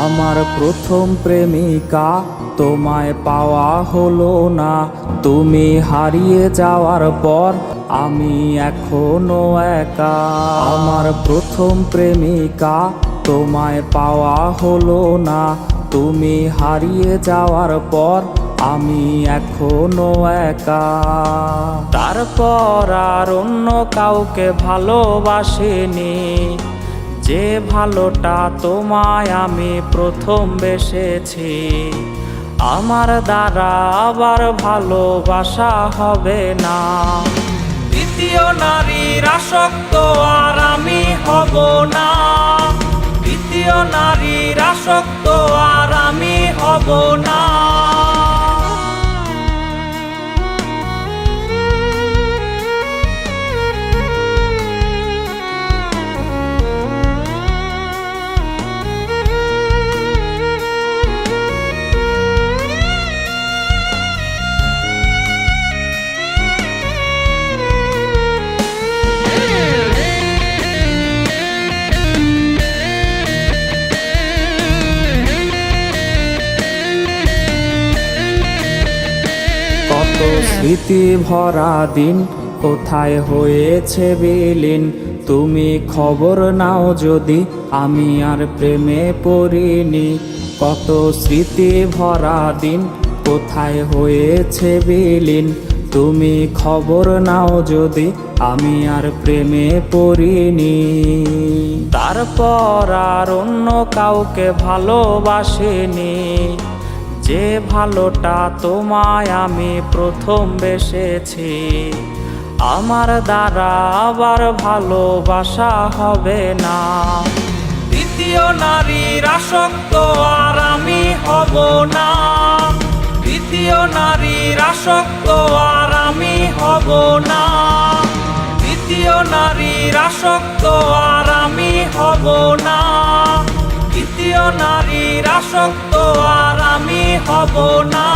আমার প্রথম প্রেমিকা তোমায় পাওয়া হলো না। তুমি হারিয়ে যাওয়ার পর আমি এখনো একা। আমার প্রথম প্রেমিকা তোমায় পাওয়া হলো না। তুমি হারিয়ে যাওয়ার পর আমি এখনো একা। তারপর আর অন্য কাউকে ভালোবাসিনি, যে ভালোটা তোমায় আমি প্রথম বেসেছি। আমার দ্বারা আবার ভালোবাসা হবে না। দ্বিতীয় নারীর আসক্ত আর আমি হব না। দ্বিতীয় নারীর আসক্ত আর আমি হব না। কত স্মৃতি ভরা দিন কোথায় হয়েছে বিলীন। তুমি খবর নাও যদি আমি আর প্রেমে পড়িনি। কত স্মৃতি ভরা দিন কোথায় হয়েছে বিলীন। তুমি খবর নাও যদি আমি আর প্রেমে পড়িনি। তারপর আর অন্য কাউকে ভালোবাসিনি, যে ভালোটা তোমায় আমি প্রথম বেসেছি। আমার দ্বারা আবার ভালোবাসা হবে না। দ্বিতীয় নারীর আসক্ত আর আমি হব না। দ্বিতীয় নারীর আসক্ত আর আমি হব না। দ্বিতীয় নারীর আসক্ত আর আমি হব না। দ্বিতীয় নারীর আসক্ত আর আমি হব না।